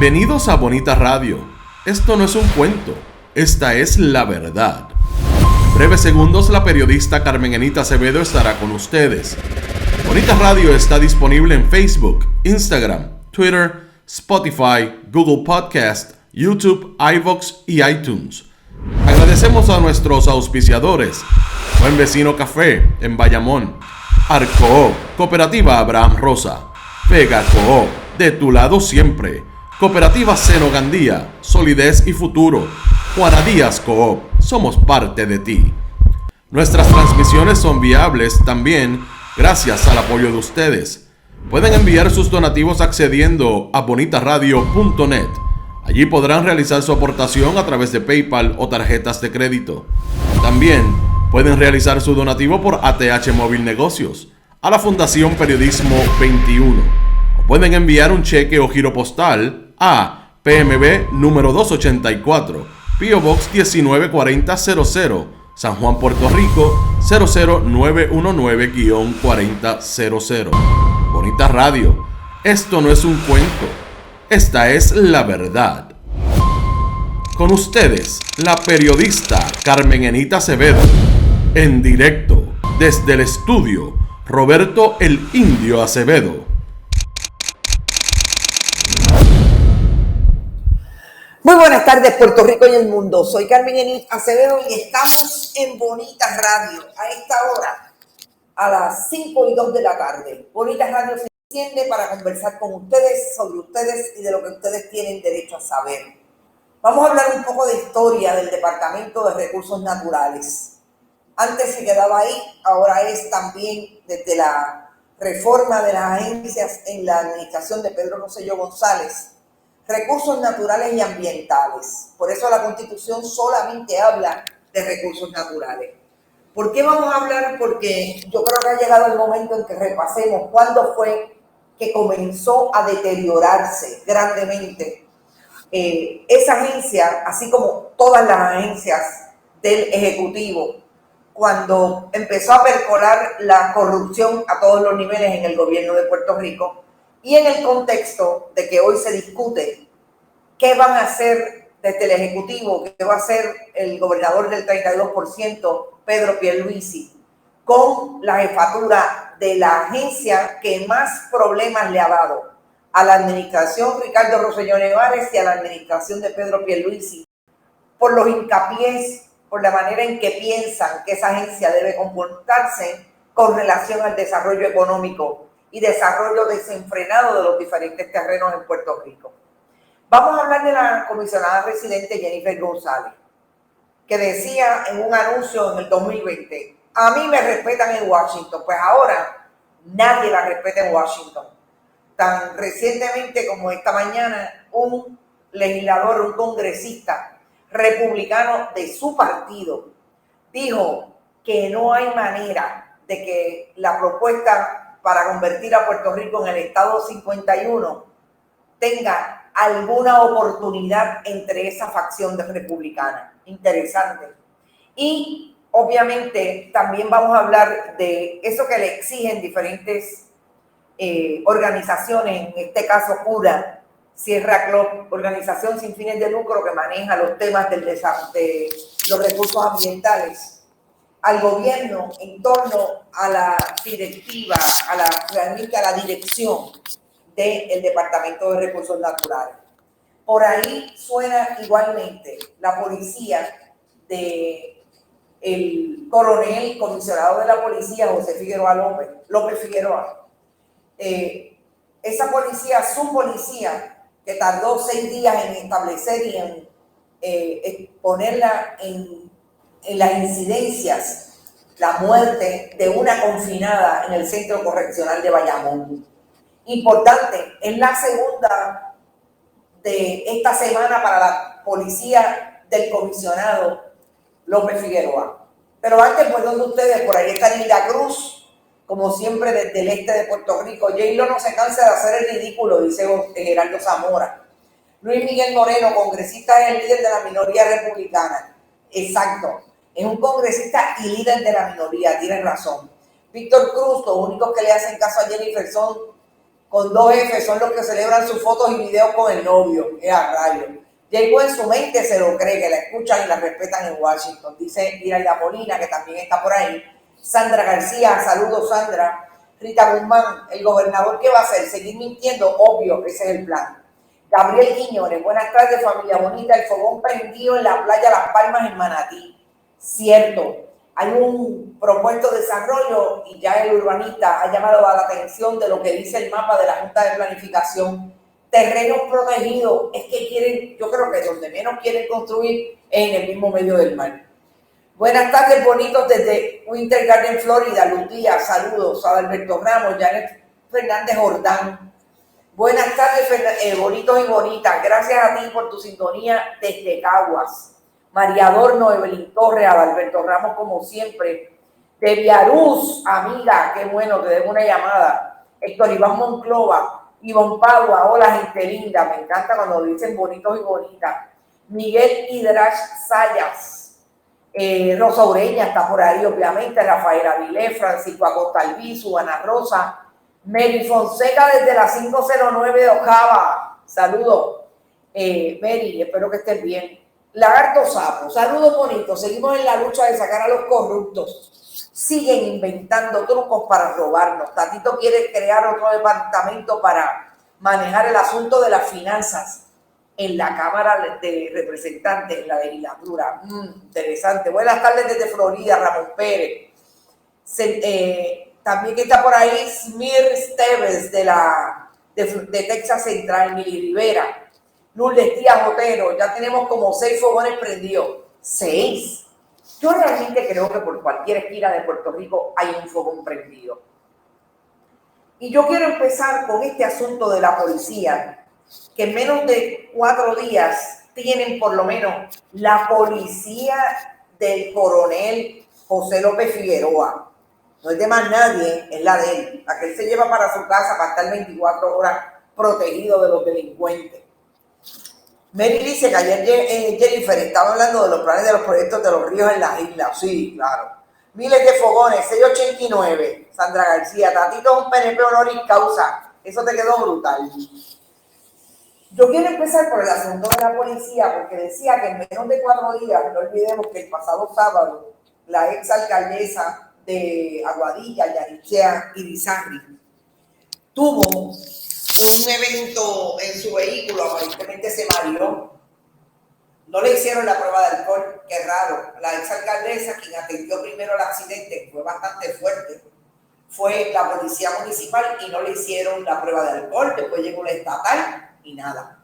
Bienvenidos a Bonita Radio. Esto no es un cuento, esta es la verdad. En breves segundos la periodista Carmen Enita Acevedo estará con ustedes. Bonita Radio está disponible en Facebook, Instagram, Twitter, Spotify, Google Podcast, YouTube, iVoox y iTunes. Agradecemos a nuestros auspiciadores: Buen Vecino Café en Bayamón, Arcoop, Cooperativa Abraham Rosa, Vega Coop, de tu lado siempre, Cooperativa Seno Gandía, Solidez y Futuro, Juana Díaz Coop, somos parte de ti. Nuestras transmisiones son viables también gracias al apoyo de ustedes. Pueden enviar sus donativos accediendo a bonitaradio.net. Allí podrán realizar su aportación a través de PayPal o tarjetas de crédito. También pueden realizar su donativo por ATH Móvil Negocios a la Fundación Periodismo 21. O pueden enviar un cheque o giro postal a PMB número 284, P.O. Box 194000, San Juan, Puerto Rico 00919-4000. Bonita Radio, esto no es un cuento, esta es la verdad. Con ustedes, la periodista Carmen Enita Acevedo, en directo desde el estudio Roberto el Indio Acevedo. Muy buenas tardes, Puerto Rico y el mundo. Soy Carmen Enita Acevedo y estamos en Bonita Radio a esta hora, a las 5:02 de la tarde. Bonita Radio se enciende para conversar con ustedes sobre ustedes y de lo que ustedes tienen derecho a saber. Vamos a hablar un poco de historia del Departamento de Recursos Naturales. Antes se quedaba ahí, ahora es también desde la reforma de las agencias en la administración de Pedro Rosselló González, recursos naturales y ambientales. Por eso la Constitución solamente habla de recursos naturales. ¿Por qué vamos a hablar? Porque yo creo que ha llegado el momento en que repasemos cuándo fue que comenzó a deteriorarse grandemente esa agencia, así como todas las agencias del Ejecutivo, cuando empezó a percolar la corrupción a todos los niveles en el gobierno de Puerto Rico, y en el contexto de que hoy se discute qué van a hacer desde el Ejecutivo, qué va a hacer el gobernador del 32%, Pedro Pierluisi, con la jefatura de la agencia que más problemas le ha dado a la administración Ricardo Rosselló Nevares y a la administración de Pedro Pierluisi, por los hincapiés, por la manera en que piensan que esa agencia debe comportarse con relación al desarrollo económico y desarrollo desenfrenado de los diferentes terrenos en Puerto Rico. Vamos a hablar de la comisionada residente Jennifer González, que decía en un anuncio en el 2020, a mí me respetan en Washington. Pues ahora nadie la respeta en Washington. Tan recientemente como esta mañana, un legislador, un congresista republicano de su partido, dijo que no hay manera de que la propuesta para convertir a Puerto Rico en el estado 51 tenga alguna oportunidad entre esa facción de republicana. Interesante. Y obviamente también vamos a hablar de eso que le exigen diferentes organizaciones, en este caso CURA, Sierra Club, organización sin fines de lucro que maneja los temas de los recursos ambientales, al gobierno en torno a la directiva, realmente a la dirección del Departamento de Recursos Naturales. Por ahí suena igualmente la policía de el coronel comisionado de la policía, José Figueroa López Figueroa. Esa policía, su policía, que tardó 6 días en establecer y en ponerla en las incidencias, la muerte de una confinada en el Centro Correccional de Bayamón. Importante, es la segunda de esta semana para la policía del comisionado López Figueroa. Pero antes, pues, donde ustedes, por ahí está Nilda Cruz, como siempre desde el este de Puerto Rico. J-Lo no se cansa de hacer el ridículo, dice Gerardo Zamora. Luis Miguel Moreno, congresista, es el líder de la minoría republicana. Exacto, es un congresista y líder de la minoría, tienen razón. Víctor Cruz, los únicos que le hacen caso a Jennifer son con 2F son los que celebran sus fotos y videos con el novio. Es a rayo. Llegó en su mente, se lo cree, que la escuchan y la respetan en Washington. Dice Iraida Molina, que también está por ahí. Sandra García, saludos Sandra. Rita Guzmán, el gobernador, ¿qué va a hacer? ¿Seguir mintiendo? Obvio, ese es el plan. Gabriel Quiñones, buenas tardes familia bonita, el fogón prendido en la playa Las Palmas en Manatí. Cierto, hay un propuesto desarrollo y ya el urbanista ha llamado a la atención de lo que dice el mapa de la Junta de Planificación. Terrenos protegidos, es que quieren, yo creo que donde menos quieren construir es en el mismo medio del mar. Buenas tardes, bonitos, desde Winter Garden, Florida. Lucía, saludos. Adalberto Ramos, Janet Fernández Jordán. Buenas tardes, bonitos y bonitas. Gracias a ti por tu sintonía desde Caguas. María Adorno, Evelyn Torres, Adalberto Ramos, como siempre. De Viaruz, amiga, qué bueno, te debo una llamada. Héctor Iván Monclova, Ivonne Padua, hola, gente linda. Me encanta cuando dicen bonitos y bonitas. Miguel Hidrash Sayas. Rosa Ureña está por ahí, obviamente, Rafael Avilés, Francisco Acosta Albizu, Ana Rosa, Mary Fonseca desde la 509 de Ojaba, saludos, Mary, espero que estés bien. Lagarto Sapo, saludos bonitos, seguimos en la lucha de sacar a los corruptos, siguen inventando trucos para robarnos. Tatito quiere crear otro departamento para manejar el asunto de las finanzas en la Cámara de Representantes, en la legislatura. Interesante. Buenas tardes desde Florida, Ramón Pérez. También que está por ahí Smir Steves de Texas Central, Mili Rivera, Lourdes Díaz Otero. Ya tenemos como 6 fogones prendidos. 6. Yo realmente creo que por cualquier esquina de Puerto Rico hay un fogón prendido. Y yo quiero empezar con este asunto de la policía, que en menos de 4 días tienen por lo menos la policía del coronel José López Figueroa. No es de más nadie, es la de él. La que él se lleva para su casa para estar 24 horas protegido de los delincuentes. Mary dice que ayer Jennifer estaba hablando de los planes de los proyectos de los ríos en las islas. Sí, claro. Miles de fogones, 689. Sandra García, Tatito es un PNP honoris causa. Eso te quedó brutal. Yo quiero empezar por el asunto de la policía, porque decía que en menos de 4 días, no olvidemos que el pasado sábado, la ex alcaldesa de Aguadilla, Yarichea Irizarry, tuvo un evento en su vehículo, aparentemente se mareó. No le hicieron la prueba de alcohol, qué raro. La ex alcaldesa, quien atendió primero el accidente, fue bastante fuerte. Fue la policía municipal y no le hicieron la prueba de alcohol. Después llegó la estatal y nada.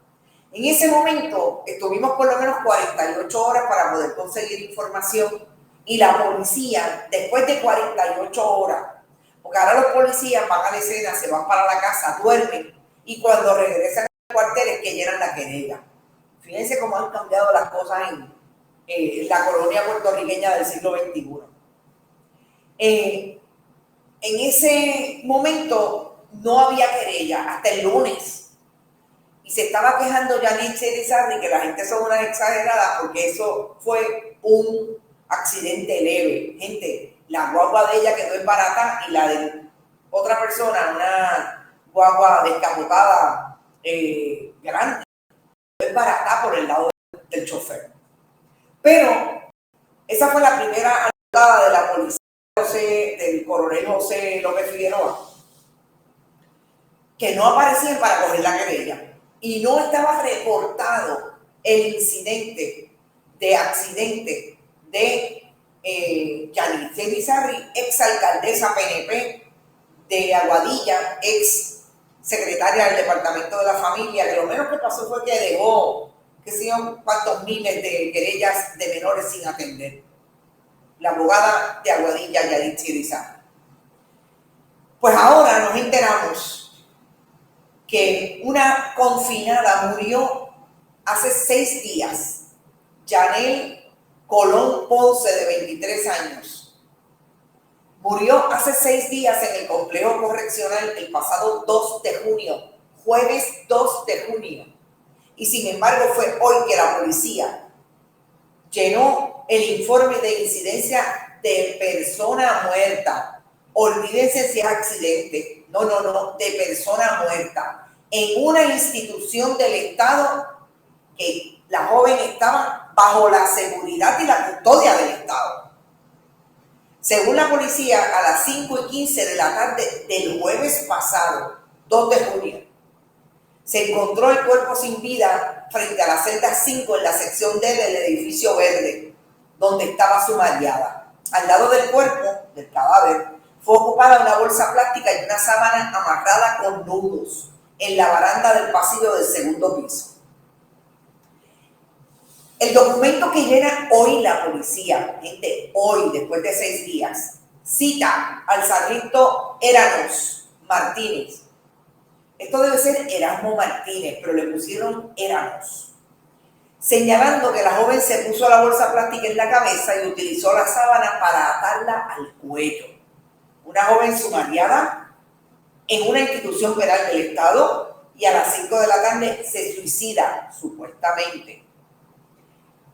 En ese momento estuvimos por lo menos 48 horas para poder conseguir información y la policía, después de 48 horas, porque ahora los policías van a la escena, se van para la casa, duermen y cuando regresan al cuartel es que llenan la querella. Fíjense cómo han cambiado las cosas en la colonia puertorriqueña del siglo XXI. En ese momento no había querella hasta el lunes. Y se estaba quejando Janet Irizarry que la gente son unas exageradas porque eso fue un accidente leve. Gente, la guagua de ella quedó embarazada y la de otra persona, una guagua descapotada grande, quedó embarazada por el lado del chofer. Pero esa fue la primera anotada de la policía del coronel José López Figueroa, que no aparecían para coger la querella. Y no estaba reportado el incidente de accidente de Yanice Irizarry, ex alcaldesa PNP de Aguadilla, ex secretaria del Departamento de la Familia, que lo menos que pasó fue que dejó, que sé yo, cuántos miles de querellas de menores sin atender. La abogada de Aguadilla, Yanice Irizarry. Pues ahora nos enteramos que una confinada murió hace 6 días, Yanel Colón Ponce, de 23 años. Murió hace 6 días en el complejo correccional el pasado 2 de junio, jueves 2 de junio. Y sin embargo fue hoy que la policía llenó el informe de incidencia de persona muerta. olvídense si es accidente, no, de persona muerta, en una institución del Estado que la joven estaba bajo la seguridad y la custodia del Estado. Según la policía, a las 5:15 de la tarde del jueves pasado, 2 de junio, se encontró el cuerpo sin vida frente a la celda 5 en la sección D del edificio verde, donde estaba sumariada. Al lado del cuerpo, del cadáver, fue ocupada una bolsa plástica y una sábana amarrada con nudos en la baranda del pasillo del segundo piso. El documento que llena hoy la policía, gente, hoy, después de 6 días, cita al sargento Eranos Martínez. Esto debe ser Erasmo Martínez, pero le pusieron Eranos. Señalando que la joven se puso la bolsa plástica en la cabeza y utilizó la sábana para atarla al cuello. Una joven sumariada en una institución penal del Estado y a las 5 de la tarde se suicida, supuestamente,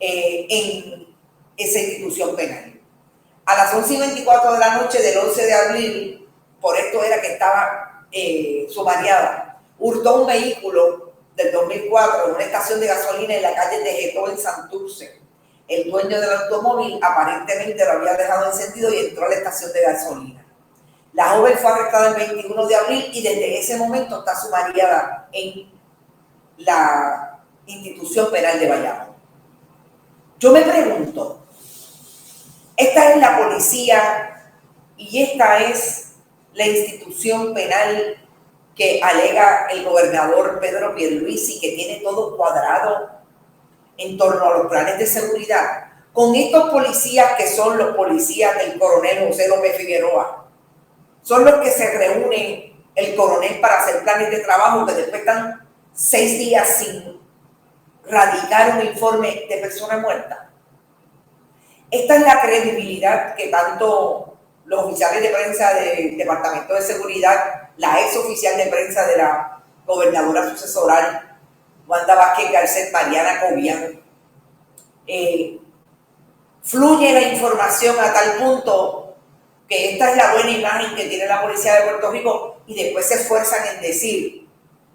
en esa institución penal. A las 11:24 de la noche del 11 de abril, por esto era que estaba sumariada, hurtó un vehículo del 2004 en una estación de gasolina en la calle de Getó en Santurce. El dueño del automóvil aparentemente lo había dejado encendido y entró a la estación de gasolina. La joven fue arrestada el 21 de abril y desde ese momento está sumariada en la institución penal de Bayamón. Yo me pregunto, esta es la policía y esta es la institución penal que alega el gobernador Pedro Pierluisi, que tiene todo cuadrado en torno a los planes de seguridad, con estos policías que son los policías del coronel José López Figueroa. Son los que se reúnen el coronel para hacer planes de trabajo, que después están 6 días sin radicar un informe de persona muerta. Esta es la credibilidad que tanto los oficiales de prensa del Departamento de Seguridad, la ex oficial de prensa de la gobernadora sucesoral, Wanda Vázquez Garcet, Mariana Cobian, fluye la información a tal punto que esta es la buena imagen que tiene la policía de Puerto Rico y después se esfuerzan en decir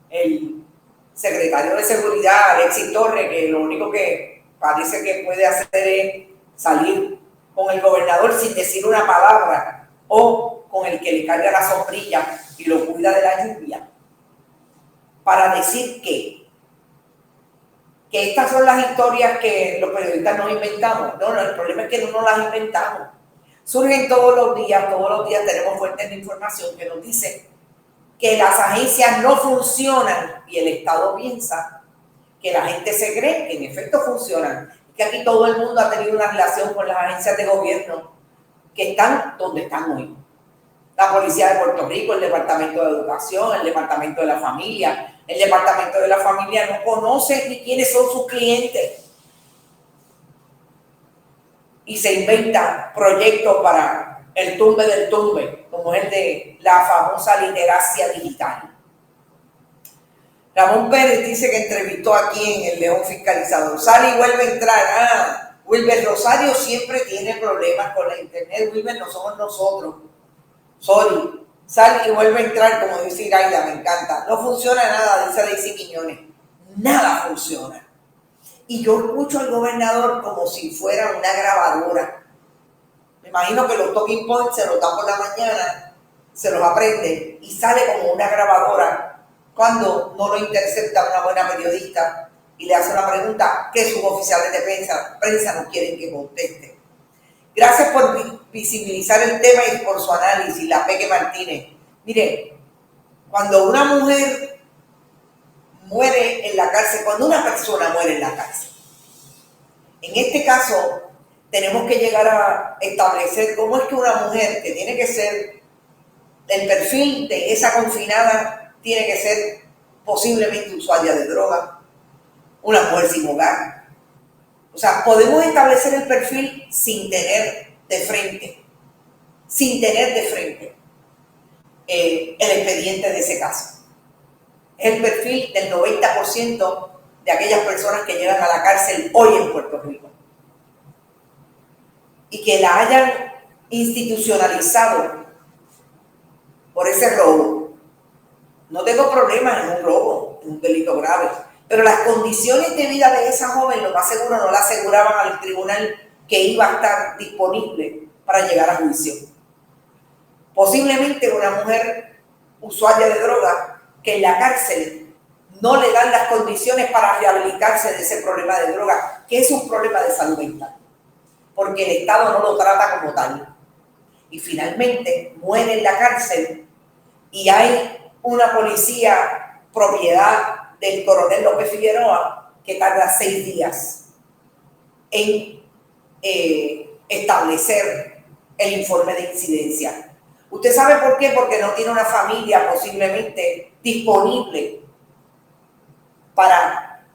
el secretario de Seguridad, Alexis Torres, que lo único que parece que puede hacer es salir con el gobernador sin decir una palabra o con el que le carga la sombrilla y lo cuida de la lluvia, para decir que estas son las historias que los periodistas nos inventamos. No, el problema es que no nos las inventamos. Surgen todos los días tenemos fuentes de información que nos dicen que las agencias no funcionan y el Estado piensa que la gente se cree que en efecto funcionan. Que aquí todo el mundo ha tenido una relación con las agencias de gobierno que están donde están hoy. La Policía de Puerto Rico, el Departamento de Educación, el Departamento de la Familia. El Departamento de la Familia no conoce ni quiénes son sus clientes. Y se inventan proyectos para el tumbe del tumbe, como el de la famosa literacia digital. Ramón Pérez dice que entrevistó aquí en el León Fiscalizador. Sale y vuelve a entrar. Wilber Rosario siempre tiene problemas con la internet. Wilber, no somos nosotros. Sorry. Sale y vuelve a entrar, como dice Iraida, me encanta. No funciona nada, dice Daisy Quiñones. Nada funciona. Y yo escucho al gobernador como si fuera una grabadora. Me imagino que los talking points se los da por la mañana, se los aprende y sale como una grabadora cuando no lo intercepta una buena periodista y le hace una pregunta que sus oficiales de prensa no quieren que conteste. Gracias por visibilizar el tema y por su análisis, la Peque Martínez. Mire, cuando una mujer muere en la cárcel, cuando una persona muere en la cárcel, en este caso tenemos que llegar a establecer cómo es que una mujer que tiene que ser el perfil de esa confinada tiene que ser posiblemente usuaria de droga, una mujer sin hogar. O sea, podemos establecer el perfil sin tener de frente el expediente de ese caso. Es el perfil del 90% de aquellas personas que llegan a la cárcel hoy en Puerto Rico. Y que la hayan institucionalizado por ese robo. No tengo problema en un robo, en un delito grave, pero las condiciones de vida de esa joven, lo más seguro, no la aseguraban al tribunal que iba a estar disponible para llegar a juicio. Posiblemente una mujer usuaria de droga que en la cárcel no le dan las condiciones para rehabilitarse de ese problema de droga, que es un problema de salud mental, porque el Estado no lo trata como tal. Y finalmente muere en la cárcel y hay una policía propiedad del coronel López Figueroa que tarda 6 días en establecer el informe de incidencia. ¿Usted sabe por qué? Porque no tiene una familia posiblemente disponible para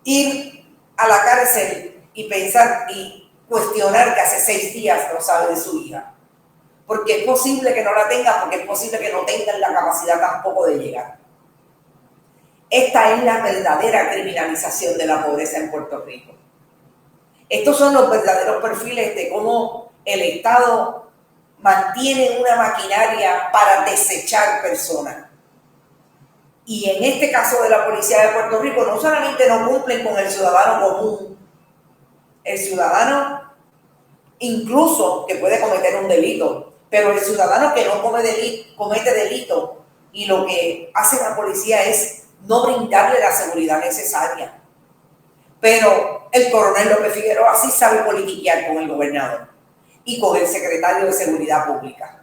ir a la cárcel y pensar y cuestionar que hace 6 días no sabe de su hija. Porque es posible que no la tenga, porque es posible que no tengan la capacidad tampoco de llegar. Esta es la verdadera criminalización de la pobreza en Puerto Rico. Estos son los verdaderos perfiles de cómo el Estado mantiene una maquinaria para desechar personas. Y en este caso de la Policía de Puerto Rico, no solamente no cumplen con el ciudadano común, el ciudadano incluso que puede cometer un delito, pero el ciudadano que no comete delito y lo que hace la policía es no brindarle la seguridad necesaria. Pero el coronel López Figueroa sí sabe politiquear con el gobernador y con el secretario de Seguridad Pública.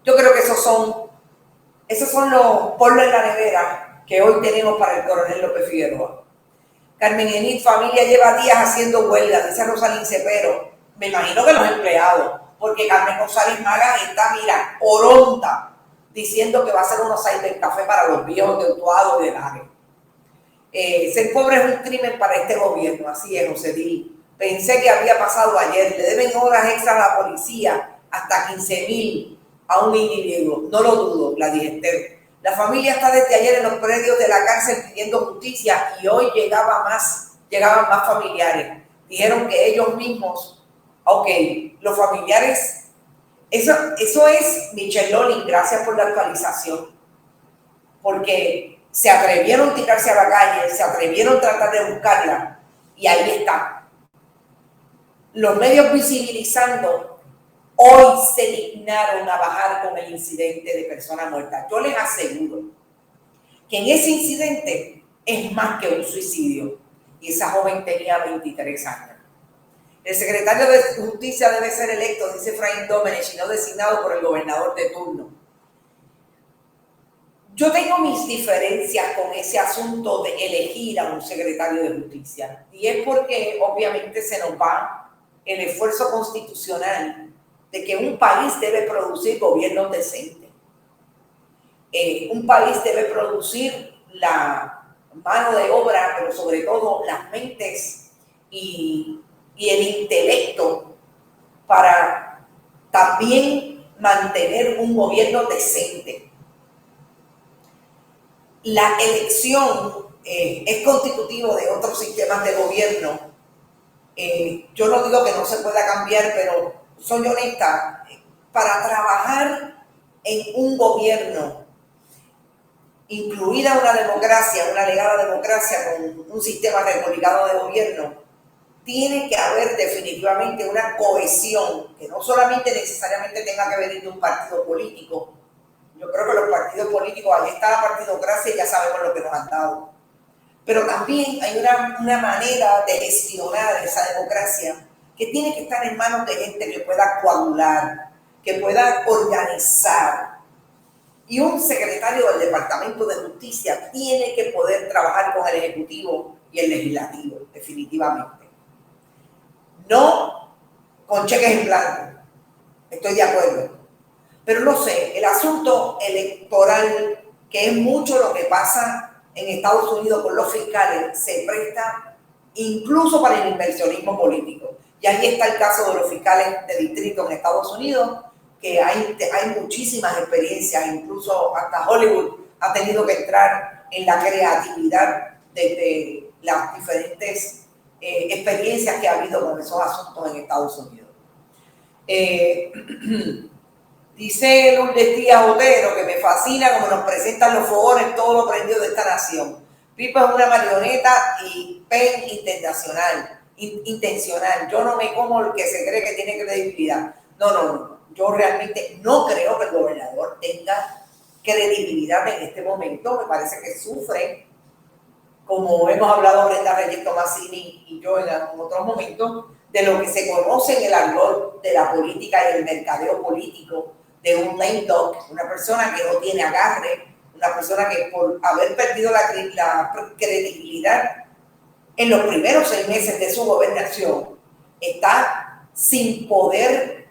Yo creo que esos son los polvos en la nevera que hoy tenemos para el coronel López Figueroa. Carmen Enid, familia lleva días haciendo huelga, dice Rosalín Cepero. Me imagino que los empleados, porque Carmen González Maga está, mira, oronta, diciendo que va a hacer unos cybercafé para los viejos de Utuado y de Lares. Ser pobre es un crimen para este gobierno, así es, José Dí. Pensé que había pasado ayer, le deben horas extras a la policía, hasta 15,000 a un individuo. No lo dudo, Gladys Esther. La familia está desde ayer en los predios de la cárcel pidiendo justicia y hoy llegaban más familiares. Dijeron que ellos mismos, los familiares, eso es Michelle Lolling, gracias por la actualización, porque se atrevieron a tirarse a la calle, se atrevieron a tratar de buscarla y ahí está. Los medios visibilizando hoy se dignaron a bajar con el incidente de personas muertas. Yo les aseguro que en ese incidente es más que un suicidio y esa joven tenía 23 años. El secretario de Justicia debe ser electo, dice Efraín Domenech, y no designado por el gobernador de turno. Yo tengo mis diferencias con ese asunto de elegir a un secretario de Justicia, y es porque obviamente se nos va el esfuerzo constitucional de que un país debe producir gobiernos decentes. Un país debe producir la mano de obra, pero sobre todo las mentes y el intelecto para también mantener un gobierno decente. La elección es constitutivo de otros sistemas de gobierno. Yo no digo que no se pueda cambiar, pero soy honesta, para trabajar en un gobierno, incluida una democracia, una alegada democracia con un sistema republicano de gobierno, tiene que haber definitivamente una cohesión que no solamente necesariamente tenga que venir de un partido político. Yo creo que los partidos políticos, ahí está la partidocracia y ya sabemos lo que nos han dado. Pero también hay una manera de gestionar esa democracia que tiene que estar en manos de gente que pueda coadular, que pueda organizar. Y un secretario del Departamento de Justicia tiene que poder trabajar con el Ejecutivo y el Legislativo, definitivamente. No con cheques en blanco, estoy de acuerdo. Pero no sé, el asunto electoral, que es mucho lo que pasa en Estados Unidos con los fiscales, se presta incluso para el inversionismo político. Y ahí está el caso de los fiscales de distrito en Estados Unidos, que hay muchísimas experiencias, incluso hasta Hollywood ha tenido que entrar en la creatividad de las diferentes experiencias que ha habido con esos asuntos en Estados Unidos. Dice Lourdes Díaz Otero que me fascina como nos presentan los fogones todo lo prendido de esta nación. Pipa es una marioneta y PEN intencional. Yo no me como el que se cree que tiene credibilidad. No. Yo realmente no creo que el gobernador tenga credibilidad en este momento. Me parece que sufre, como hemos hablado Brenda Reyes Tomasini y yo en otros momentos, de lo que se conoce en el argot de la política y el mercadeo político, de un lame dog, una persona que no tiene agarre, una persona que por haber perdido la credibilidad en los primeros 6 meses de su gobernación, está sin poder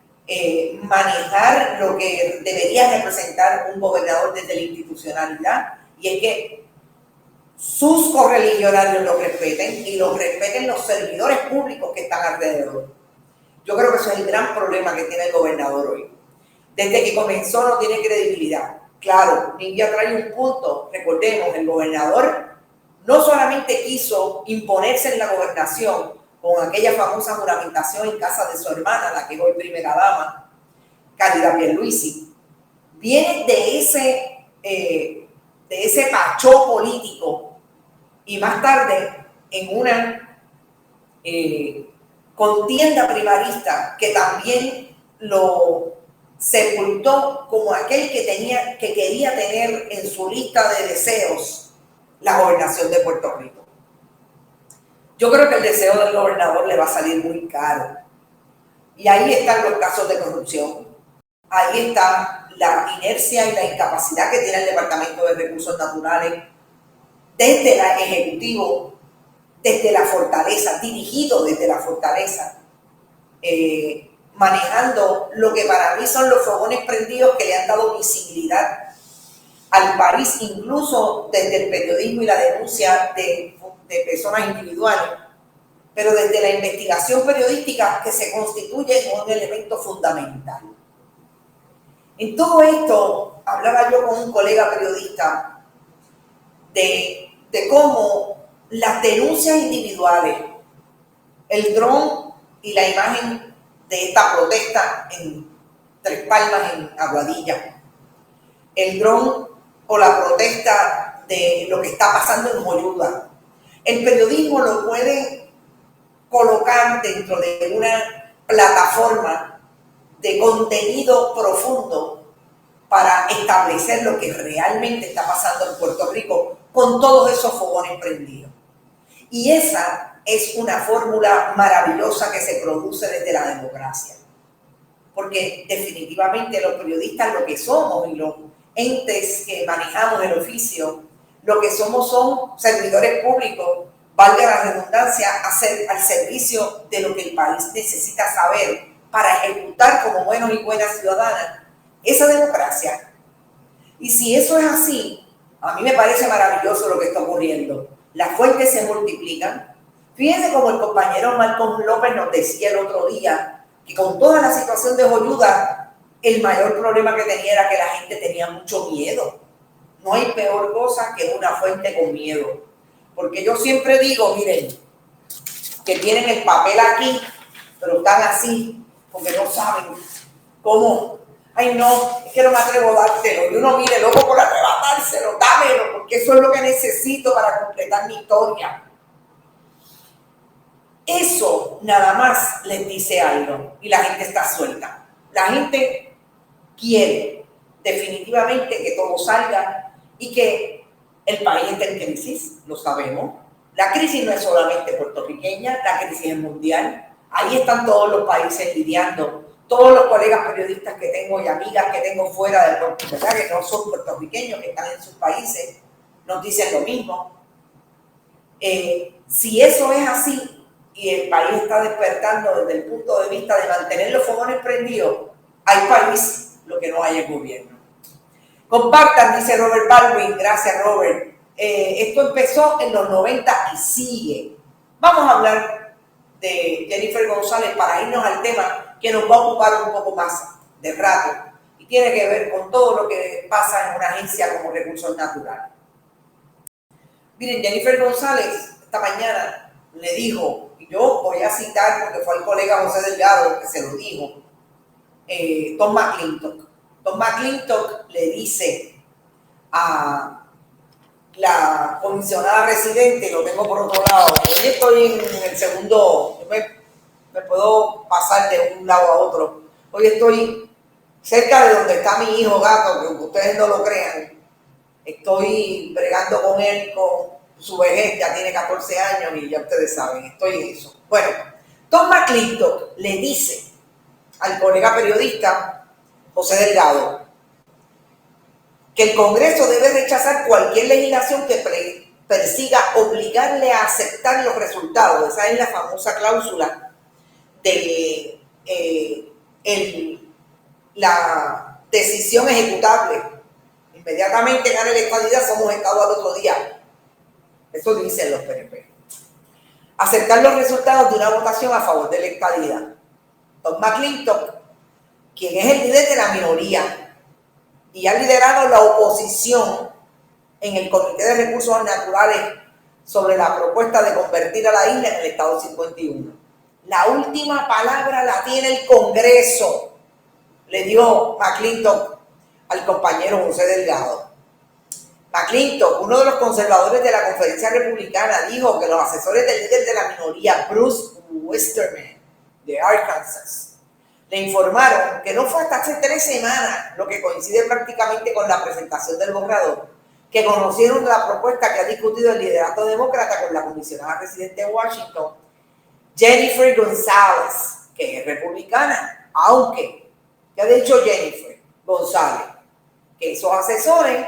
manejar lo que debería representar un gobernador desde la institucionalidad, y es que sus correligionarios lo respeten y lo respeten los servidores públicos que están alrededor. Yo creo que eso es el gran problema que tiene el gobernador hoy. Desde que comenzó no tiene credibilidad. Claro, Nidia trae un punto. Recordemos, el gobernador no solamente quiso imponerse en la gobernación con aquella famosa juramentación en casa de su hermana, la que es hoy primera dama, Candida Pierluisi, viene de ese pachó político, y más tarde en una contienda primarista que también lo sepultó como aquel que quería tener en su lista de deseos la gobernación de Puerto Rico. Yo creo que el deseo del gobernador le va a salir muy caro. Y ahí están los casos de corrupción. Ahí está la inercia y la incapacidad que tiene el Departamento de Recursos Naturales desde el Ejecutivo, desde la fortaleza, dirigido desde la fortaleza, manejando lo que para mí son los fogones prendidos que le han dado visibilidad al país, incluso desde el periodismo y la denuncia de personas individuales, pero desde la investigación periodística que se constituye en un elemento fundamental. En todo esto, hablaba yo con un colega periodista de cómo las denuncias individuales, el dron y la imagen de esta protesta en Tres Palmas, en Aguadilla, el dron o la protesta de lo que está pasando en Joyuda, el periodismo lo puede colocar dentro de una plataforma de contenido profundo para establecer lo que realmente está pasando en Puerto Rico con todos esos fogones prendidos. Y esa es una fórmula maravillosa que se produce desde la democracia. Porque definitivamente los periodistas lo que somos y los entes que manejamos el oficio, lo que somos son servidores públicos, valga la redundancia, al servicio de lo que el país necesita saber para ejecutar como buenos y buenas ciudadanas esa democracia. Y si eso es así, a mí me parece maravilloso lo que está ocurriendo. Las fuentes se multiplican. Fíjense como el compañero Malcolm López nos decía el otro día, que con toda la situación de Joyuda, el mayor problema que tenía era que la gente tenía mucho miedo. No hay peor cosa que una fuente con miedo. Porque yo siempre digo, miren, que tienen el papel aquí, pero están así, porque no saben cómo. Ay, no, es que no me atrevo a dártelo. Y uno mire, loco por arrebatárselo, dámelo, porque eso es lo que necesito para completar mi historia. Eso nada más les dice algo y la gente está suelta. La gente quiere definitivamente que todo salga y que el país esté en crisis, lo sabemos. La crisis no es solamente puertorriqueña, la crisis es mundial. Ahí están todos los países lidiando. Todos los colegas periodistas que tengo y amigas que tengo fuera del Puerto, ¿verdad? Que no son puertorriqueños, que están en sus países, nos dicen lo mismo. Si eso es así y el país está despertando desde el punto de vista de mantener los fogones prendidos, hay país, lo que no hay es gobierno. Compartan, dice Robert Baldwin. Gracias, Robert. Esto empezó en los 90 y sigue. Vamos a hablar de Jennifer González para irnos al tema que nos va a ocupar un poco más de rato y tiene que ver con todo lo que pasa en una agencia como Recursos Naturales. Miren, Jennifer González esta mañana le dijo, y yo voy a citar porque fue el colega José Delgado que se lo dijo, Tom McClintock, Tom McClintock le dice a la comisionada residente, lo tengo por otro lado, hoy estoy en el segundo, me puedo pasar de un lado a otro, hoy estoy cerca de donde está mi hijo gato, que ustedes no lo crean, estoy bregando con él, con su vejez, ya tiene 14 años y ya ustedes saben, estoy en eso. Bueno, Tom McClintock le dice al colega periodista José Delgado que el Congreso debe rechazar cualquier legislación que persiga obligarle a aceptar los resultados. Esa es la famosa cláusula de la decisión ejecutable. Inmediatamente gane la estadidad, somos Estado al otro día. Eso dicen los PNP. Aceptar los resultados de una votación a favor de la estadidad. Tom McClintock, quien es el líder de la minoría y ha liderado la oposición en el Comité de Recursos Naturales sobre la propuesta de convertir a la isla en el Estado 51. La última palabra la tiene el Congreso, le dio McClintock al compañero José Delgado. McClintock, uno de los conservadores de la conferencia republicana, dijo que los asesores del líder de la minoría, Bruce Westerman, de Arkansas, le informaron que no fue hasta hace 3 semanas, lo que coincide prácticamente con la presentación del borrador, que conocieron la propuesta que ha discutido el liderato demócrata con la comisionada residente de Washington, Jennifer González, que es republicana, aunque, ya ha dicho Jennifer González, que esos asesores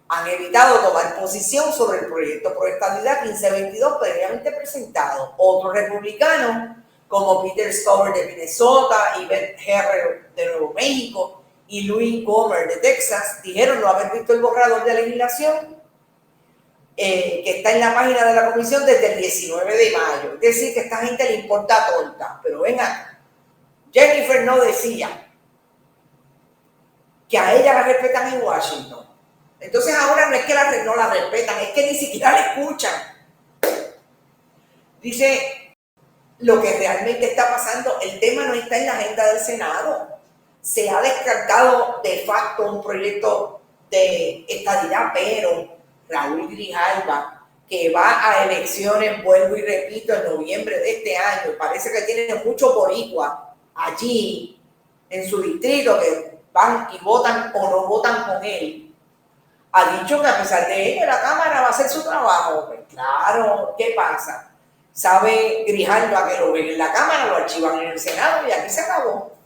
han evitado tomar posición sobre el proyecto pro estadidad 1522 previamente presentado. Otros republicanos, como Peter Stover de Minnesota, Yvette Herrero de Nuevo México y Louis Gohmert de Texas, dijeron no haber visto el borrador de legislación que está en la página de la comisión desde el 19 de mayo. Es decir, que a esta gente le importa torta. Pero ven acá, Jennifer no decía que a ella la respetan en Washington. Entonces ahora no es que no la respetan, es que ni siquiera la escuchan. Dice lo que realmente está pasando, el tema no está en la agenda del Senado. Se ha descartado de facto un proyecto de estadidad, pero Raúl Grijalva, que va a elecciones, vuelvo y repito, en noviembre de este año, parece que tiene mucho boricua allí en su distrito que van y votan o no votan con él. Ha dicho que a pesar de ello la Cámara va a hacer su trabajo. Pues claro, ¿qué pasa? Sabe Grijalva que lo ven en la Cámara, lo archivan en el Senado y aquí se acabó.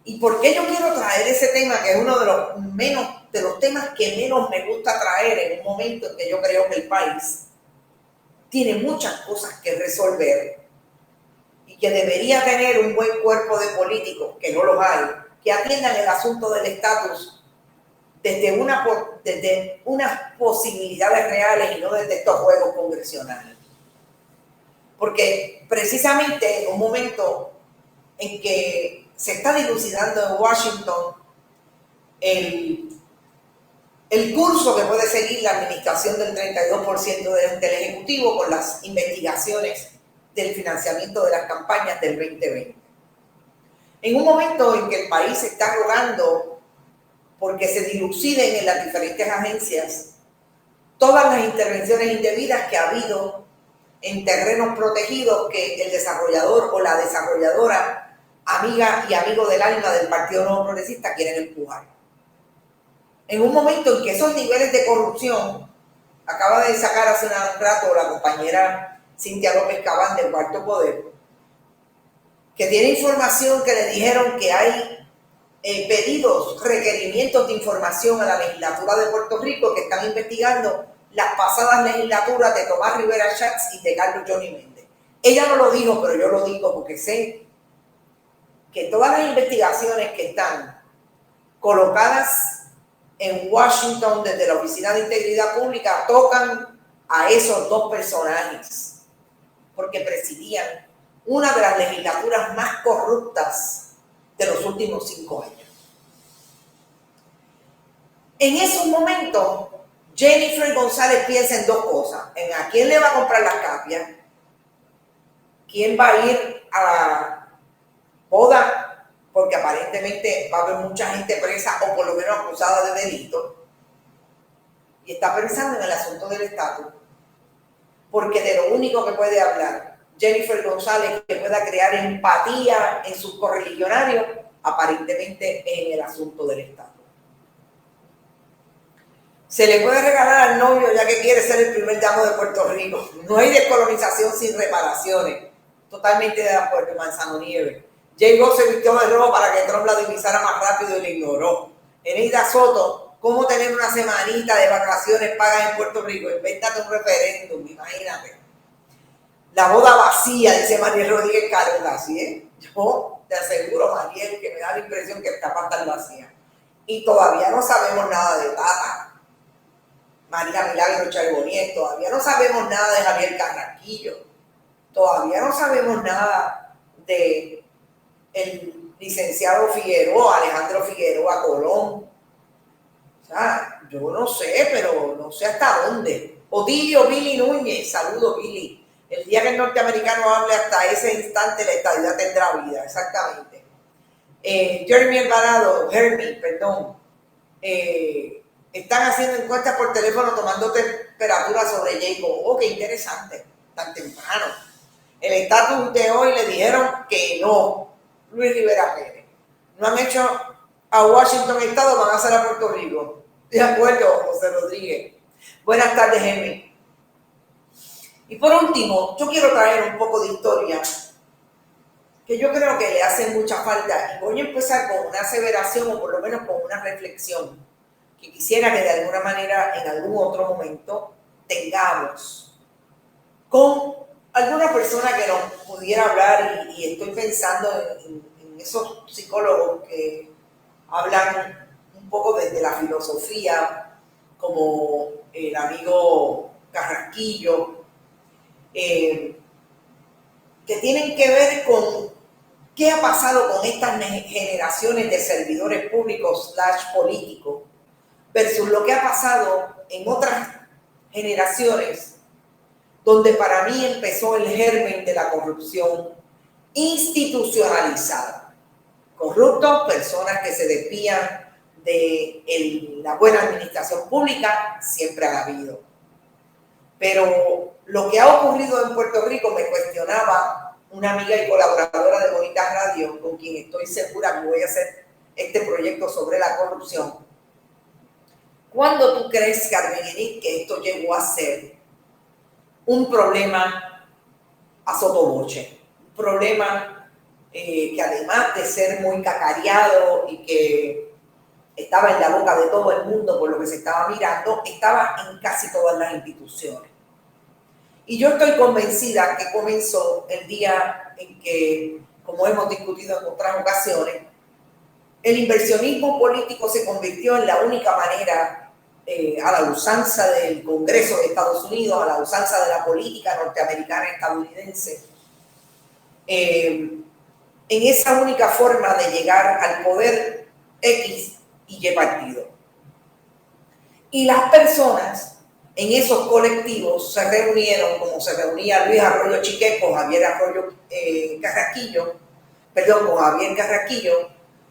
¿Y por qué yo quiero traer ese tema, que es uno de los temas que menos me gusta traer en un momento en que yo creo que el país tiene muchas cosas que resolver y que debería tener un buen cuerpo de políticos, que no los hay, que atiendan el asunto del estatus desde unas posibilidades reales y no desde estos juegos congresionales? Porque precisamente en un momento en que se está dilucidando en Washington el curso que puede seguir la administración del 32% del Ejecutivo con las investigaciones del financiamiento de las campañas del 2020. En un momento en que el país está rogando porque se diluciden en las diferentes agencias todas las intervenciones indebidas que ha habido en terrenos protegidos que el desarrollador o la desarrolladora, amiga y amigo del alma del Partido Nuevo Progresista, quieren empujar. En un momento en que esos niveles de corrupción, acaba de sacar hace un rato la compañera Cintia López Cabán del Cuarto Poder, que tiene información que le dijeron que hay pedidos, requerimientos de información a la legislatura de Puerto Rico que están investigando las pasadas legislaturas de Tomás Rivera Schatz y de Carlos Johnny Méndez. Ella no lo dijo, pero yo lo digo porque sé que todas las investigaciones que están colocadas en Washington desde la Oficina de Integridad Pública tocan a esos dos personajes, porque presidían una de las legislaturas más corruptas de los últimos 5 años. En esos momentos, Jennifer González piensa en 2 cosas: en a quién le va a comprar las capias, quién va a ir a la boda, porque aparentemente va a haber mucha gente presa o por lo menos acusada de delito, y está pensando en el asunto del estatus, porque de lo único que puede hablar Jennifer González que pueda crear empatía en sus correligionarios, aparentemente en el asunto del estatus. Se le puede regalar al novio ya que quiere ser el primer damo de Puerto Rico. No hay descolonización sin reparaciones. Totalmente de acuerdo, Manzano Nieves. J-Bo se vistió de rojo para que Trump la divisara más rápido y le ignoró. Eneida Soto, ¿cómo tener una semanita de vacaciones pagas en Puerto Rico? Invéntate un referéndum, imagínate. La boda vacía, dice Mariel Rodríguez Carlos, ¿sí? Yo te aseguro, Mariel, que me da la impresión que está para estar vacía. Y todavía no sabemos nada de Tata. María Milagro Charbonier, todavía no sabemos nada de Javier Carraquillo, todavía no sabemos nada de el licenciado Figueroa, Alejandro Figueroa Colón. O sea, yo no sé, pero no sé hasta dónde. Otilio Billy Núñez, saludo Billy. El día que el norteamericano hable hasta ese instante la estadidad tendrá vida, exactamente. Hermie, están haciendo encuestas por teléfono tomando temperatura sobre Jacob. Oh, qué interesante, tan temprano. El estatus de hoy le dijeron que no. Luis Rivera Pérez. No han hecho a Washington Estado, van a hacer a Puerto Rico. De acuerdo, José Rodríguez. Buenas tardes, Henry. Y por último, yo quiero traer un poco de historia que yo creo que le hace mucha falta. Y voy a empezar con una aseveración o por lo menos con una reflexión que quisiera que de alguna manera en algún otro momento tengamos con alguna persona que nos pudiera hablar, y estoy pensando en esos psicólogos que hablan un poco desde la filosofía, como el amigo Carrasquillo, que tienen que ver con qué ha pasado con estas generaciones de servidores públicos / políticos versus lo que ha pasado en otras generaciones, donde para mí empezó el germen de la corrupción institucionalizada. Corruptos, personas que se desvían de la buena administración pública, siempre ha habido. Pero lo que ha ocurrido en Puerto Rico, me cuestionaba una amiga y colaboradora de Bonitas Radio, con quien estoy segura que voy a hacer este proyecto sobre la corrupción. ¿Cuándo tú crees, Carmen Enid, que esto llegó a ser un problema a sotoboche? Un problema que además de ser muy cacareado y que estaba en la boca de todo el mundo por lo que se estaba mirando, estaba en casi todas las instituciones. Y yo estoy convencida que comenzó el día en que, como hemos discutido en otras ocasiones, el inversionismo político se convirtió en la única manera, a la usanza del Congreso de Estados Unidos, a la usanza de la política norteamericana estadounidense, en esa única forma de llegar al poder X y Y partido. Y las personas en esos colectivos se reunieron, como se reunía Luis Arroyo Chiqué con Javier Carraquillo,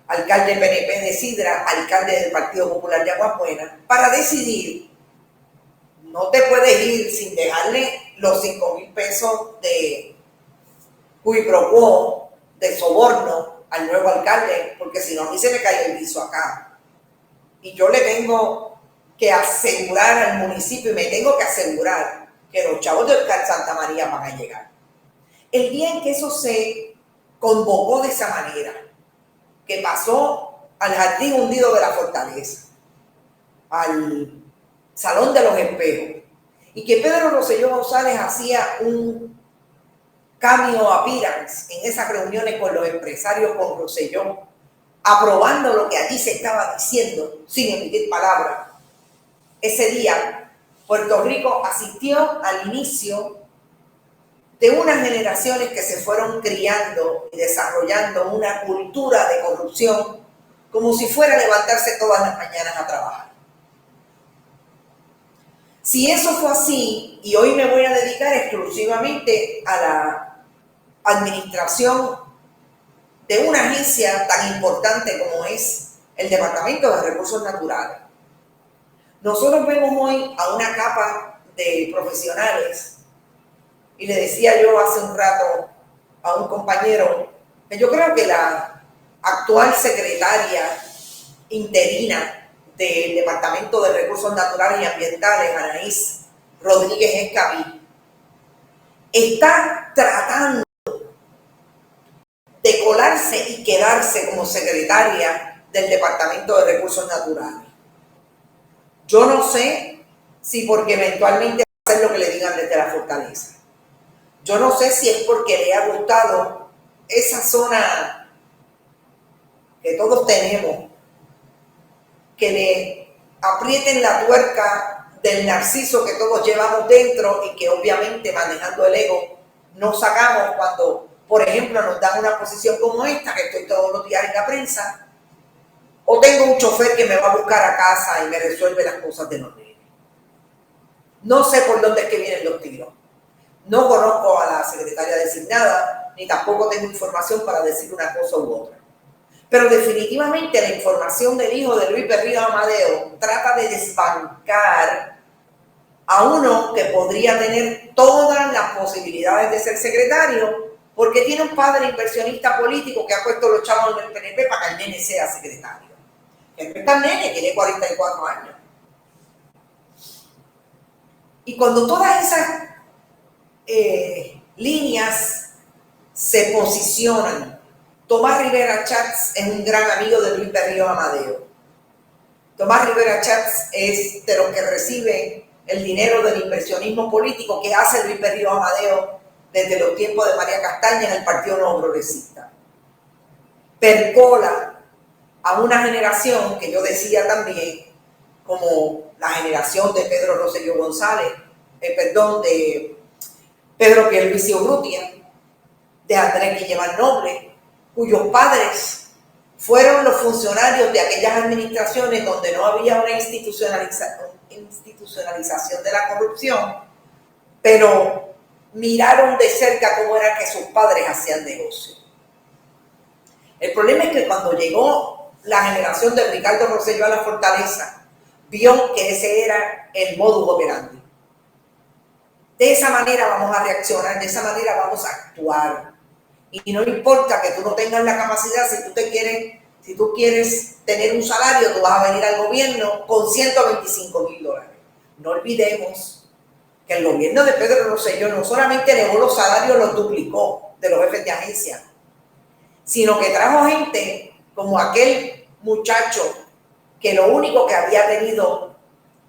alcalde PNP de Sidra, alcalde del Partido Popular de Aguabuena, para decidir, no te puedes ir sin dejarle los 5,000 pesos de cui pro quo, de soborno al nuevo alcalde, porque si no, a mí se me cae el piso acá. Y yo le tengo que asegurar al municipio, y me tengo que asegurar que los chavos del CAR Santa María van a llegar. El día en que eso se convocó de esa manera, que pasó al jardín hundido de la fortaleza, al salón de los espejos, y que Pedro Rosselló González hacía un cameo appearance en esas reuniones con los empresarios, con Rosselló, aprobando lo que allí se estaba diciendo sin emitir palabras. Ese día, Puerto Rico asistió al inicio de unas generaciones que se fueron criando y desarrollando una cultura de corrupción como si fuera a levantarse todas las mañanas a trabajar. Si eso fue así, y hoy me voy a dedicar exclusivamente a la administración de una agencia tan importante como es el Departamento de Recursos Naturales. Nosotros vemos hoy a una capa de profesionales, y le decía yo hace un rato a un compañero que yo creo que la actual secretaria interina del Departamento de Recursos Naturales y Ambientales, Anaís Rodríguez Escabí, está tratando de colarse y quedarse como secretaria del Departamento de Recursos Naturales. Yo no sé si porque eventualmente va a hacer lo que le digan desde la fortaleza. Yo no sé si es porque le ha gustado esa zona que todos tenemos, que le aprieten la tuerca del narciso que todos llevamos dentro y que obviamente manejando el ego no sacamos cuando, por ejemplo, nos dan una posición como esta, que estoy todos los días en la prensa, o tengo un chofer que me va a buscar a casa y me resuelve las cosas de los niños. No sé por dónde es que vienen los tiros. No conozco a la secretaria designada, ni tampoco tengo información para decir una cosa u otra. Pero definitivamente la información del hijo de Luis Berrío Amadeo trata de desbancar a uno que podría tener todas las posibilidades de ser secretario, porque tiene un padre inversionista político que ha puesto los chavos en el PNP para que el nene sea secretario. El nene tiene 44 años. Y cuando todas esas líneas se posicionan, Tomás Rivera Chats es un gran amigo de Luis Berrío Amadeo. Tomás Rivera Chats es de los que recibe el dinero del inversionismo político que hace Luis Berrío Amadeo desde los tiempos de María Castaña en el Partido Nuevo Progresista. Percola a una generación que yo decía también, como la generación de Pedro Rosselló González, de Pedro Pierluisi Urrutia, de Andrés Guillemán Noble, cuyos padres fueron los funcionarios de aquellas administraciones donde no había una institucionalización de la corrupción, pero miraron de cerca cómo era que sus padres hacían negocio. El problema es que cuando llegó la generación de Ricardo Rosselló a la fortaleza, vio que ese era el modus operandi. De esa manera vamos a reaccionar, de esa manera vamos a actuar. Y no importa que tú no tengas la capacidad, si tú quieres tener un salario, tú vas a venir al gobierno con $125,000. No olvidemos que el gobierno de Pedro Rosselló no solamente elevó los salarios, los duplicó de los jefes de agencia, sino que trajo gente como aquel muchacho que lo único que había tenido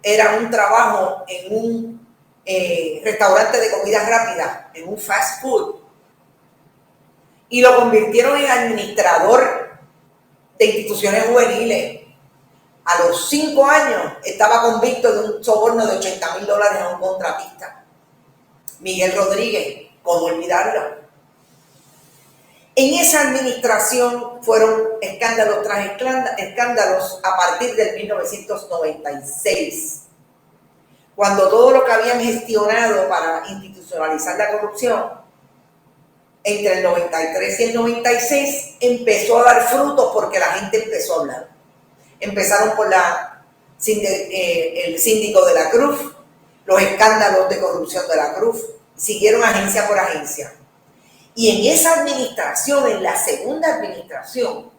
era un trabajo en un restaurante de comida rápida, en un fast food, y lo convirtieron en administrador de instituciones juveniles. A los 5 años estaba convicto de un soborno de $80,000 a un contratista, Miguel Rodríguez, ¿cómo olvidarlo? En esa administración fueron escándalos tras escándalos a partir del 1996, cuando todo lo que habían gestionado para institucionalizar la corrupción entre el 93 y el 96 empezó a dar frutos porque la gente empezó a hablar. Empezaron por el síndico de la Cruz, los escándalos de corrupción de la Cruz, siguieron agencia por agencia. Y en esa administración, en la segunda administración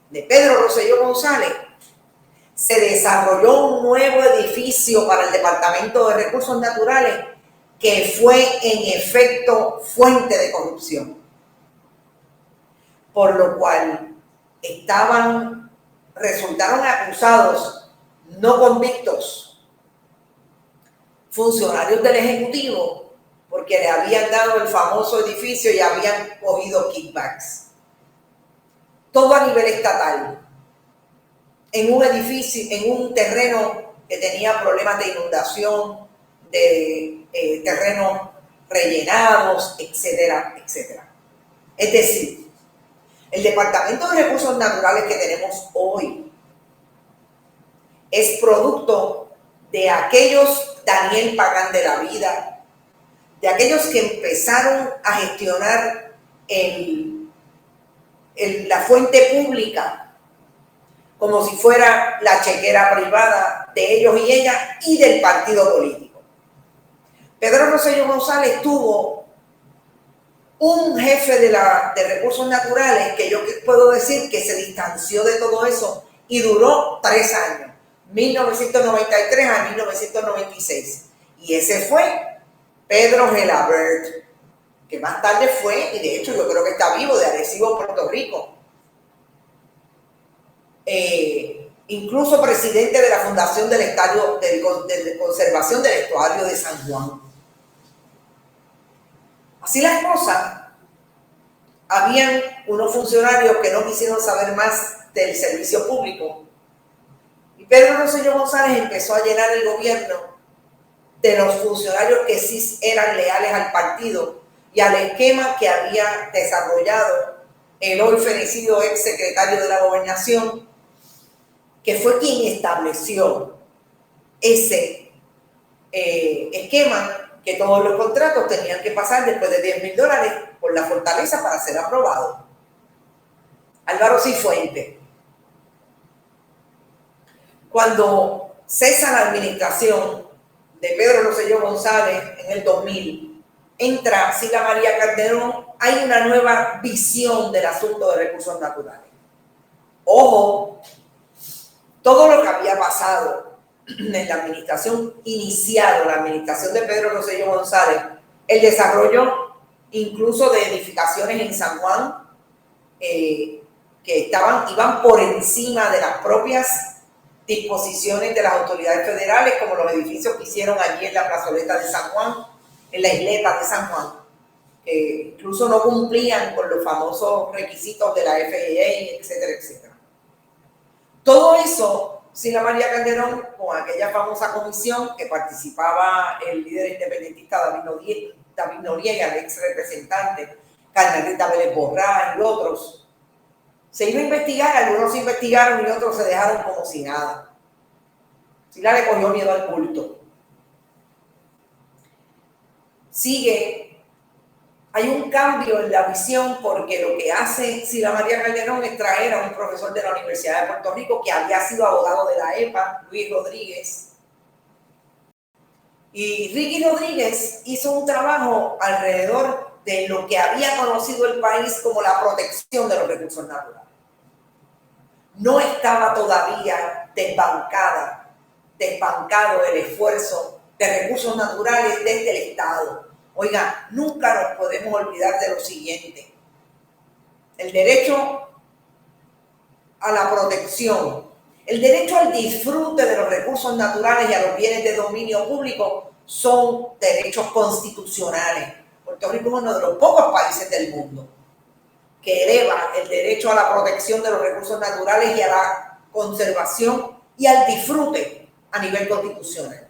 de Pedro Rosselló González, se desarrolló un nuevo edificio para el Departamento de Recursos Naturales que fue en efecto fuente de corrupción, por lo cual resultaron acusados, no convictos, funcionarios del Ejecutivo, porque le habían dado el famoso edificio y habían cogido kickbacks. Todo a nivel estatal, en un edificio, en un terreno que tenía problemas de inundación, de terrenos rellenados, etcétera, etcétera. Es decir, el Departamento de Recursos Naturales que tenemos hoy es producto de aquellos Daniel Pagán de la vida, de aquellos que empezaron a gestionar la fuente pública como si fuera la chequera privada de ellos y ellas y del partido político. Pedro Rosselló González tuvo un jefe de recursos naturales que yo puedo decir que se distanció de todo eso y duró 3 años, 1993 a 1996. Y ese fue Pedro Gelabert, que más tarde fue, y de hecho yo creo que está vivo, de Arecibo, Puerto Rico. Incluso presidente de la Fundación del Estadio de Conservación del Estuario de San Juan. Así las cosas, habían unos funcionarios que no quisieron saber más del servicio público. Y Pedro Rosselló González empezó a llenar el gobierno de los funcionarios que sí eran leales al partido y al esquema que había desarrollado el hoy fenecido ex secretario de la Gobernación, que fue quien estableció ese esquema, que todos los contratos tenían que pasar después de $10,000 por la fortaleza para ser aprobados. Álvaro Cifuentes. Cuando cesa la administración de Pedro Rosselló González en el 2000, entra Sila María Calderón, hay una nueva visión del asunto de recursos naturales. Ojo, todo lo que había pasado en la administración inicial, la administración de Pedro Rosselló González, el desarrollo incluso de edificaciones en San Juan que iban por encima de las propias disposiciones de las autoridades federales, como los edificios que hicieron allí en la plazoleta de San Juan, en la isleta de San Juan, que incluso no cumplían con los famosos requisitos de la FAA, etcétera, etcétera. Todo eso, Sila María Calderón, con aquella famosa comisión que participaba el líder independentista David Noriega, el ex representante, Carmelita Vélez Borrá y otros, se iba a investigar, algunos se investigaron y otros se dejaron como si nada. Sila le cogió miedo al culto. Hay un cambio en la visión porque lo que hace Sila María Calderón es traer a un profesor de la Universidad de Puerto Rico que había sido abogado de la EPA, Luis Rodríguez. Y Ricky Rodríguez hizo un trabajo alrededor de lo que había conocido el país como la protección de los recursos naturales. No estaba todavía desbancado el esfuerzo de recursos naturales desde el Estado. Oiga, nunca nos podemos olvidar de lo siguiente. El derecho a la protección, el derecho al disfrute de los recursos naturales y a los bienes de dominio público son derechos constitucionales. Puerto Rico es uno de los pocos países del mundo que eleva el derecho a la protección de los recursos naturales y a la conservación y al disfrute a nivel constitucional.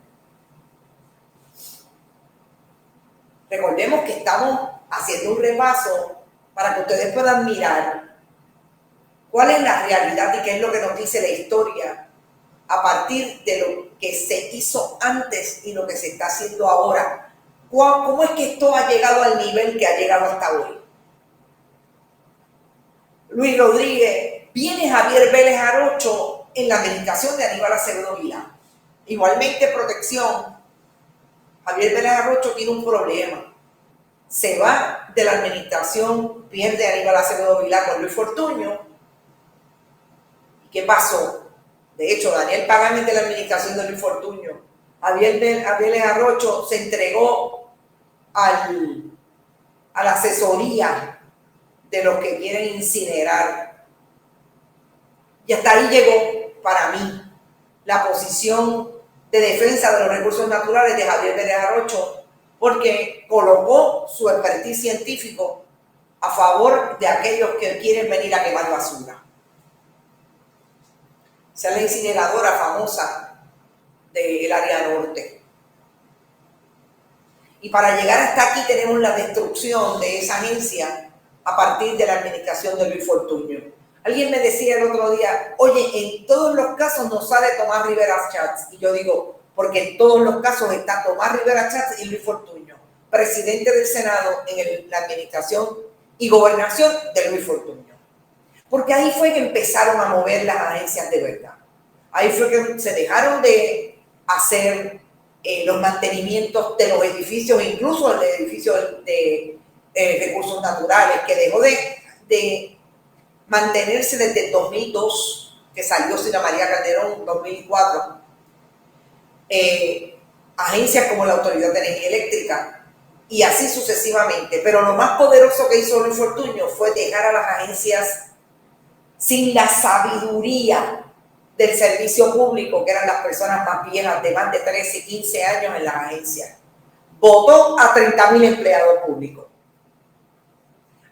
Recordemos que estamos haciendo un repaso para que ustedes puedan mirar cuál es la realidad y qué es lo que nos dice la historia a partir de lo que se hizo antes y lo que se está haciendo ahora. ¿Cómo es que esto ha llegado al nivel que ha llegado hasta hoy? Luis Rodríguez, viene Javier Vélez Arocho en la administración de Aníbal Acevedo Vilá. Igualmente protección. Javier Vélez Arocho tiene un problema. Se va de la administración, pierde Aníbal Acevedo Vilá con Luis Fortuño. ¿Qué pasó? De hecho, Daniel Pagán es de la administración de Luis Fortuño. Javier Vélez Arocho se entregó a la asesoría de los que quieren incinerar. Y hasta ahí llegó, para mí, la posición de defensa de los recursos naturales de Javier Vélez Arocho, porque colocó su expertise científico a favor de aquellos que quieren venir a quemar basura. Esa es la incineradora famosa del área norte. Y para llegar hasta aquí tenemos la destrucción de esa agencia a partir de la administración de Luis Fortuño. Alguien me decía el otro día, oye, en todos los casos nos sale Tomás Rivera Schatz. Y yo digo, porque en todos los casos está Tomás Rivera Schatz y Luis Fortuño, presidente del Senado en la administración y gobernación de Luis Fortuño. Porque ahí fue que empezaron a mover las agencias de verdad. Ahí fue que se dejaron de hacer los mantenimientos de los edificios, incluso el edificio de recursos naturales, que dejó de mantenerse desde el 2002, que salió Sila María Calderón en 2004. Agencias como la Autoridad de Energía Eléctrica y así sucesivamente. Pero lo más poderoso que hizo Luis Fortuño fue dejar a las agencias sin la sabiduría del servicio público, que eran las personas más viejas de más de 13 y 15 años en las agencias. Votó a 30,000 empleados públicos.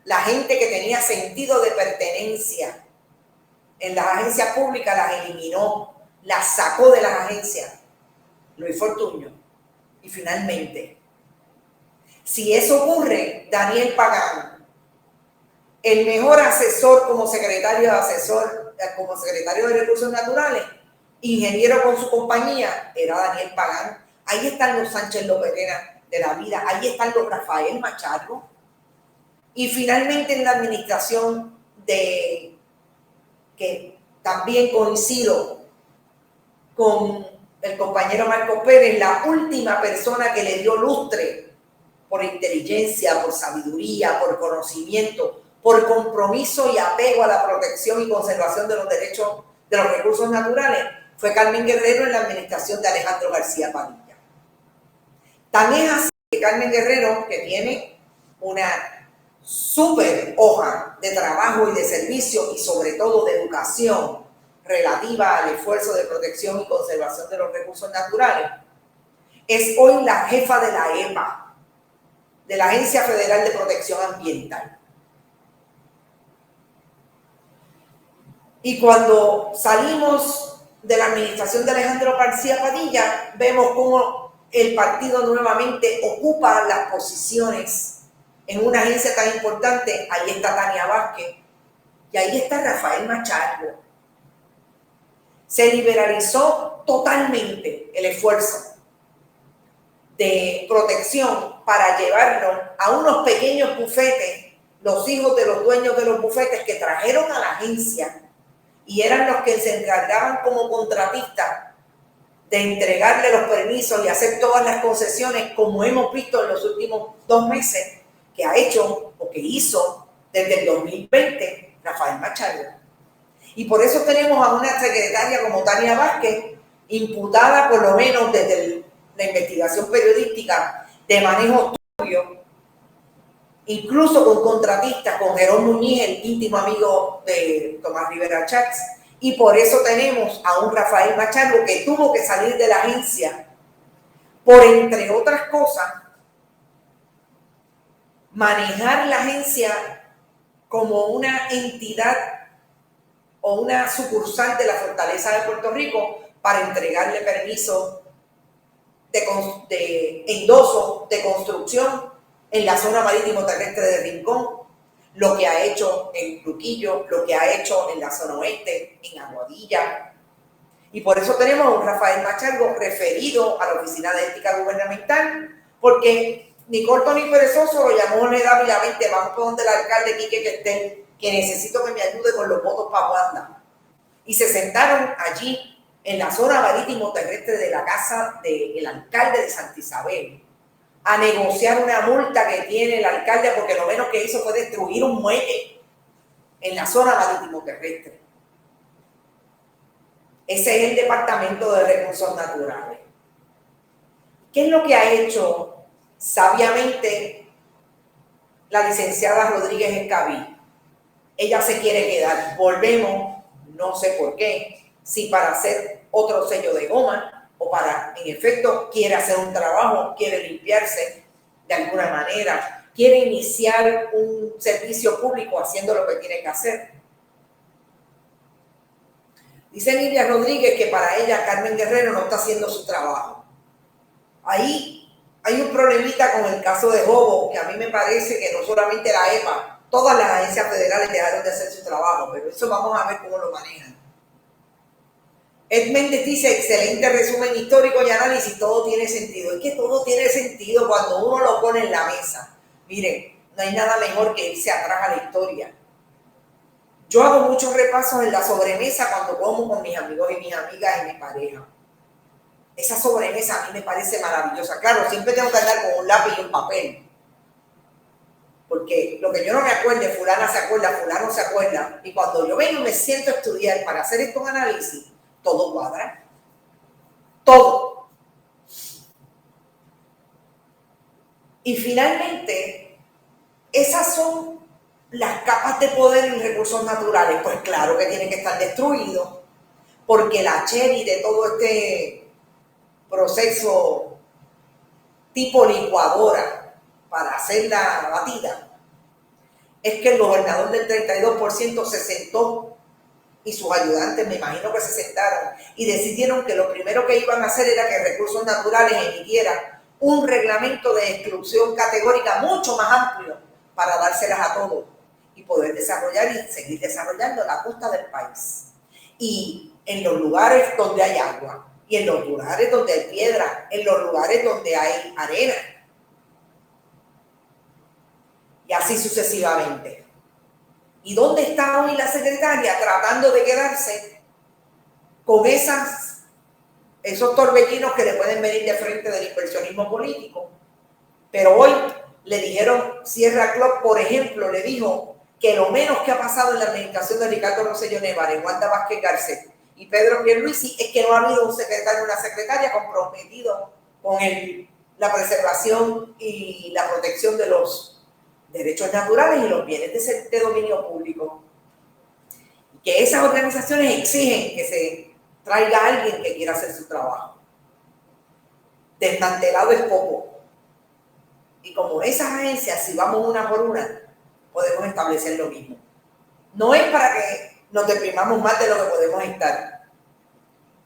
La gente que tenía sentido de pertenencia en las agencias públicas las eliminó, las sacó de las agencias. Luis Fortuño. Y finalmente, si eso ocurre, Daniel Pagán, el mejor asesor como secretario de Recursos Naturales, ingeniero con su compañía, era Daniel Pagán. Ahí están los Sánchez Lopetena de la vida, ahí están los Rafael Machargo. Y finalmente en la administración que también coincido con el compañero Marcos Pérez, la última persona que le dio lustre por inteligencia, por sabiduría, por conocimiento, por compromiso y apego a la protección y conservación de los derechos de los recursos naturales, fue Carmen Guerrero en la administración de Alejandro García Padilla. Tan es así que Carmen Guerrero, que tiene una súper hoja de trabajo y de servicio y sobre todo de educación relativa al esfuerzo de protección y conservación de los recursos naturales, es hoy la jefa de la EPA, de la Agencia Federal de Protección Ambiental. Y cuando salimos de la administración de Alejandro García Padilla, vemos cómo el partido nuevamente ocupa las posiciones en una agencia tan importante. Ahí está Tania Vázquez y ahí está Rafael Machargo. Se liberalizó totalmente el esfuerzo de protección para llevarlo a unos pequeños bufetes, los hijos de los dueños de los bufetes que trajeron a la agencia y eran los que se encargaban como contratistas de entregarle los permisos y hacer todas las concesiones, como hemos visto en los últimos 2 meses, que ha hecho o que hizo desde el 2020 Rafael Machargo. Y por eso tenemos a una secretaria como Tania Vázquez, imputada por lo menos desde la investigación periodística de manejo turbio, incluso con contratistas, con Jerón Muñiz, el íntimo amigo de Tomás Rivera Chats. Y por eso tenemos a un Rafael Machargo que tuvo que salir de la agencia por, entre otras cosas, manejar la agencia como una entidad o una sucursal de la Fortaleza de Puerto Rico para entregarle permiso de endoso de construcción en la zona marítimo terrestre de Rincón, lo que ha hecho en Luquillo, lo que ha hecho en la zona oeste, en Aguadilla. Y por eso tenemos a un Rafael Machargo referido a la Oficina de Ética Gubernamental, porque ni corto ni perezoso lo llamó honorablemente, vamos por donde el alcalde Quique Questel, que necesito que me ayude con los votos para Wanda. Y se sentaron allí en la zona marítimo terrestre de la casa del alcalde de Santa Isabel a negociar una multa que tiene el alcalde porque lo menos que hizo fue destruir un muelle en la zona marítimo terrestre. Ese es el Departamento de Recursos Naturales. ¿Qué es lo que ha hecho sabiamente la licenciada Rodríguez Escabí? Ella se quiere quedar. Volvemos, no sé por qué, si para hacer otro sello de goma o para, en efecto, quiere hacer un trabajo, quiere limpiarse de alguna manera, quiere iniciar un servicio público haciendo lo que tiene que hacer. Dice Nidia Rodríguez que para ella Carmen Guerrero no está haciendo su trabajo. Ahí hay un problemita con el caso de Jobo, que a mí me parece que no solamente la EPA, todas las agencias federales dejaron de hacer su trabajo, pero eso vamos a ver cómo lo manejan. Ed Méndez dice, excelente resumen histórico y análisis, todo tiene sentido. Es que todo tiene sentido cuando uno lo pone en la mesa. Miren, no hay nada mejor que irse atrás a la historia. Yo hago muchos repasos en la sobremesa cuando como con mis amigos y mis amigas y mi pareja. Esa sobremesa a mí me parece maravillosa. Claro, siempre tengo que andar con un lápiz y un papel. Porque lo que yo no me acuerde, fulana se acuerda, fulano se acuerda. Y cuando yo vengo y me siento a estudiar para hacer estos análisis, todo cuadra. Todo. Y finalmente, esas son las capas de poder en recursos naturales. Pues claro que tienen que estar destruidos, porque la cherry de todo este proceso tipo licuadora para hacer la batida, es que el gobernador del 32% se sentó y sus ayudantes, me imagino que se sentaron y decidieron que lo primero que iban a hacer era que Recursos Naturales emitiera un reglamento de exclusión categórica mucho más amplio para dárselas a todos y poder desarrollar y seguir desarrollando la costa del país. Y en los lugares donde hay agua, y en los lugares donde hay piedra, en los lugares donde hay arena, y así sucesivamente. ¿Y dónde está hoy la secretaria tratando de quedarse con esos torbellinos que le pueden venir de frente del inversionismo político? Pero hoy le dijeron, Sierra Club, por ejemplo, le dijo que lo menos que ha pasado en la administración de Ricardo Rosselló Nevares, Wanda Vázquez Garcet y Pedro Pierluisi es que no ha habido un secretario o una secretaria comprometido con la preservación y la protección de los derechos naturales y los bienes de dominio público. Que esas organizaciones exigen que se traiga a alguien que quiera hacer su trabajo. Desmantelado es poco. Y como esas agencias, si vamos una por una, podemos establecer lo mismo. No es para que nos deprimamos más de lo que podemos estar.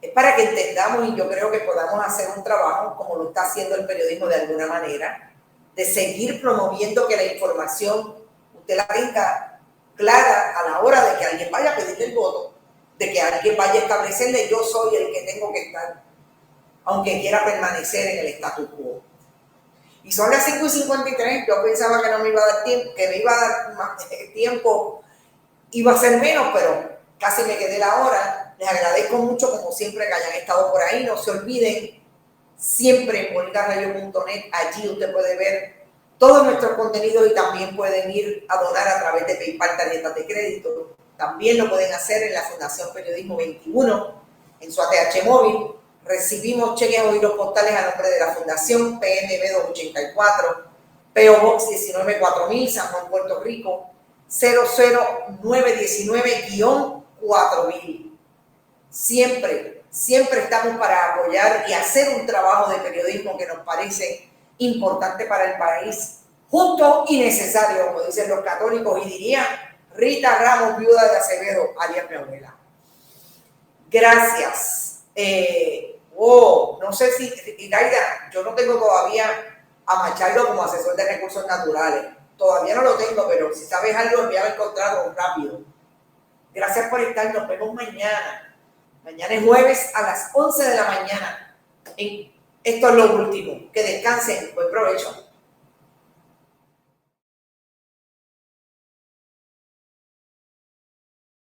Es para que entendamos y yo creo que podamos hacer un trabajo, como lo está haciendo el periodismo de alguna manera, de seguir promoviendo que la información usted la tenga clara a la hora de que alguien vaya a pedirle el voto, de que alguien vaya a establecerle yo soy el que tengo que estar, aunque quiera permanecer en el status quo. Y son las 5:53, yo pensaba que no me iba a dar tiempo, que me iba a dar más tiempo, iba a ser menos, pero casi me quedé la hora. Les agradezco mucho, como siempre, que hayan estado por ahí. No se olviden, siempre en bonitasradio.net, allí usted puede ver todos nuestros contenidos y también pueden ir a donar a través de PayPal, tarjetas de crédito. También lo pueden hacer en la Fundación Periodismo 21, en su ATH móvil. Recibimos cheques o giros postales a nombre de la Fundación PMB 284, PO Box 194000, San Juan, Puerto Rico, 00919-4000. Siempre estamos para apoyar y hacer un trabajo de periodismo que nos parece importante para el país, justo y necesario, como dicen los católicos, y diría Rita Ramos, viuda de Acevedo, alias mi abuela. Gracias. No sé si, Iraida, yo no tengo todavía a Machardo como asesor de recursos naturales. Todavía no lo tengo, pero si sabes algo, envíame el contrato rápido. Gracias por estar, nos vemos mañana. Mañana es jueves a las 11 de la mañana. Esto es lo último. Que descansen. Buen provecho.